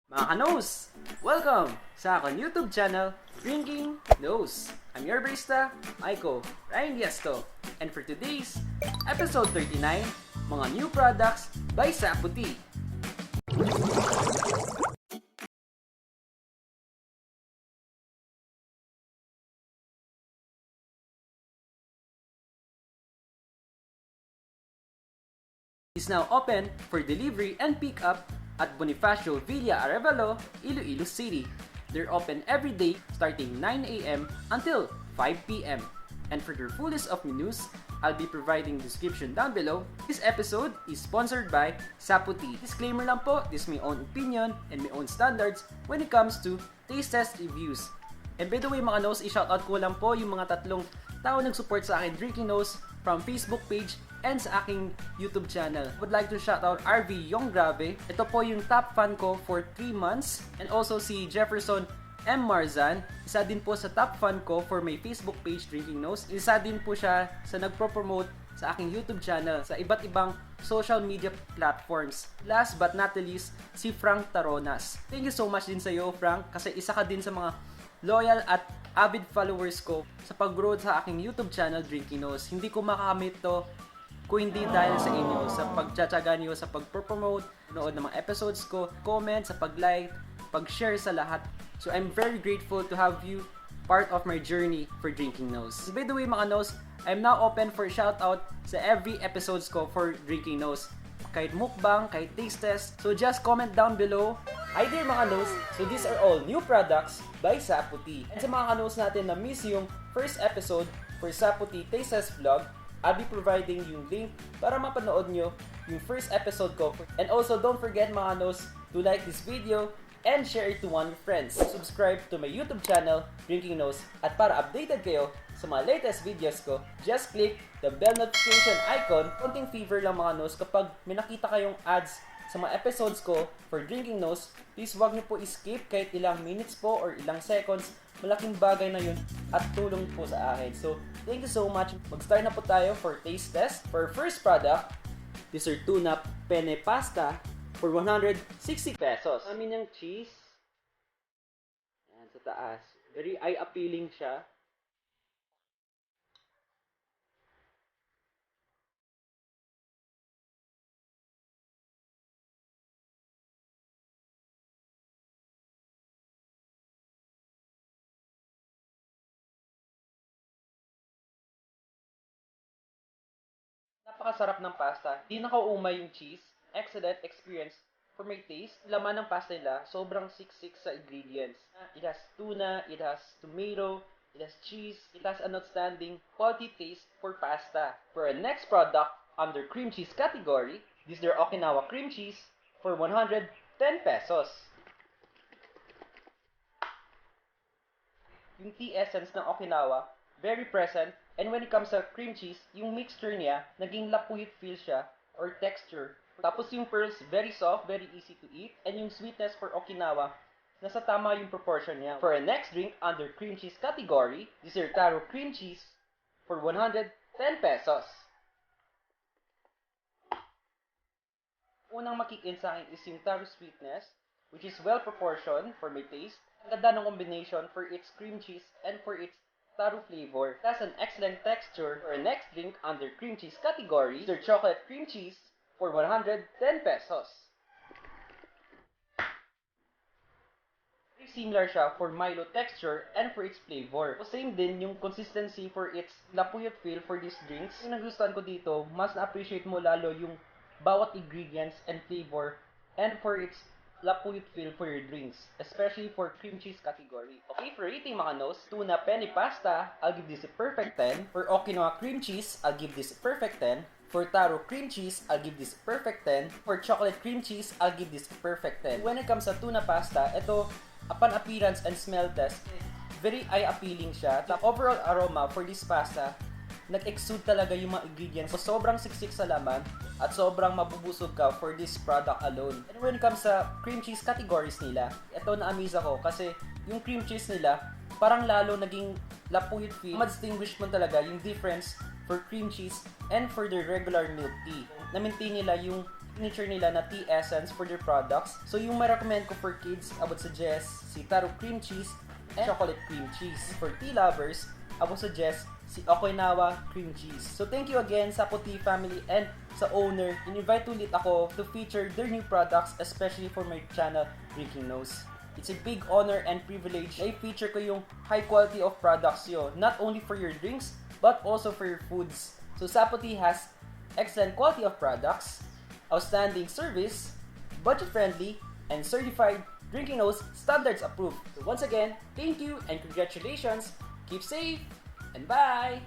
Mga ka-nose! Welcome sa aking YouTube channel, Drinking Nose. I'm your barista, Aiko, Ryan Diesto. And for today's episode 39, mga new products by Sapu. Is now open for delivery and pickup at Bonifacio, Arevalo, Iloilo City. They're open every day starting 9 a.m. until 5 p.m. And for their full list of menus, I'll be providing description down below. This episode is sponsored by Sapu. Disclaimer lang po, this is my own opinion and my own standards when it comes to taste test reviews. And by the way mga nose, i-shoutout ko lang po yung mga tatlong tao nag-support sa akin Drinking Nose from Facebook page and sa aking YouTube channel. I would like to shout out RV Yonggrave. Ito po yung top fan ko for 3 months. And also si Jefferson M. Marzan. Isa din po sa top fan ko for my Facebook page Drinking Nose. Isa din po siya sa nagpro-promote sa aking YouTube channel sa iba't ibang social media platforms. Last but not the least, si Frank Taronas. Thank you so much din sa iyo, Frank, kasi isa ka din sa mga loyal at avid followers ko sa pag-grow sa aking YouTube channel Drinking Nose. Hindi ko makakamit to kung hindi dahil sa inyo, sa pagtsatsaga niyo sa pag-promote, nood ng mga episodes ko, comment, sa pag-like, pag-share sa lahat. So I'm very grateful to have you part of my journey for Drinking Nose. By the way mga nose, I'm now open for shoutout sa every episodes ko for Drinking Nose. Kahit mukbang, kahit taste test. So just comment down below. Hi there mga nose! So these are all new products by Sapu. And sa mga ka-nose natin na miss yung first episode for Sapu Taste Test Vlog, I'll be providing yung link para mapanood nyo yung first episode ko. And also don't forget mga nose to like this video and share it to one of your friends. Subscribe to my YouTube channel, Drinking Nose. At para updated kayo sa mga latest videos ko, just click the bell notification icon. Konting favor lang mga nose, kapag may nakita kayong ads sa mga episodes ko for Drinking Nose, please wag niyo po skip kahit ilang minutes po or ilang seconds. Malaking bagay na yun at tulong po sa akin. So, thank you so much. Mag-start na po tayo for taste test. For first product, this is Tuna Penne Pasta for 160 pesos. Amin yung cheese. Ayan, sa taas. Very eye-appealing siya. Napakasarap ng pasta. Di nakaumay yung cheese. Excellent experience for my taste. Laman ng pasta nila, sobrang siksik sa ingredients. It has tuna, it has tomato, it has cheese, it has an outstanding quality taste for pasta. For our next product, under cream cheese category, this is their Okinawa cream cheese for 110 pesos. Yung tea essence ng Okinawa, very present. And when it comes sa cream cheese, yung mixture niya, naging lapuyot feel siya, or texture. Tapos yung pearls, very soft, very easy to eat. And yung sweetness for Okinawa, nasa tama yung proportion niya. For our next drink, under cream cheese category, this is your Taro cream cheese for 110 pesos. Unang makikin sa akin is yung Taro sweetness, which is well proportioned for my taste. Ang ganda ng combination for its cream cheese and for its Taro flavor. It has an excellent texture. For our next drink under cream cheese category, their chocolate cream cheese for 110 pesos. Very similar siya for Milo texture and for its flavor. So same din yung consistency for its lapuyot feel for these drinks. Yung nagustuhan ko dito, mas na-appreciate mo lalo yung bawat ingredients and flavor and for its lapuyot feel for your drinks, especially for cream cheese category. Okay, for rating mga nose, Tuna Penne Pasta, I'll give this a perfect 10. For Okinawa cream cheese, I'll give this a perfect 10. For Taro cream cheese, I'll give this a perfect 10. For chocolate cream cheese, I'll give this a perfect 10. When it comes sa tuna pasta, ito, upon appearance and smell test, very eye-appealing siya. The overall aroma for this pasta, nag-exude talaga yung mga ingredients. So, sobrang siksik sa laman at sobrang mabubusog ka for this product alone. And when it comes sa cream cheese categories nila, ito na-amaze ako kasi yung cream cheese nila parang lalo naging lapuyot feel. Ma-distinguish mo talaga yung difference for cream cheese and for the regular milk tea. Na-maintain nila yung signature nila na tea essence for their products. So yung ma-recommend ko for kids, I would suggest si Taro cream cheese and chocolate cream cheese. For tea lovers, I would suggest si Okinawa cream cheese. So thank you again sa Sapu Tea family and sa owner. In-invite ulit ako to feature their new products, especially for my channel, Drinking Nose. It's a big honor and privilege na i-feature ko yung high quality of products yo, not only for your drinks, but also for your foods. So Sapu Tea has excellent quality of products, outstanding service, budget-friendly, and certified Drinking Nose standards approved. So once again, thank you and congratulations. Keep safe and bye!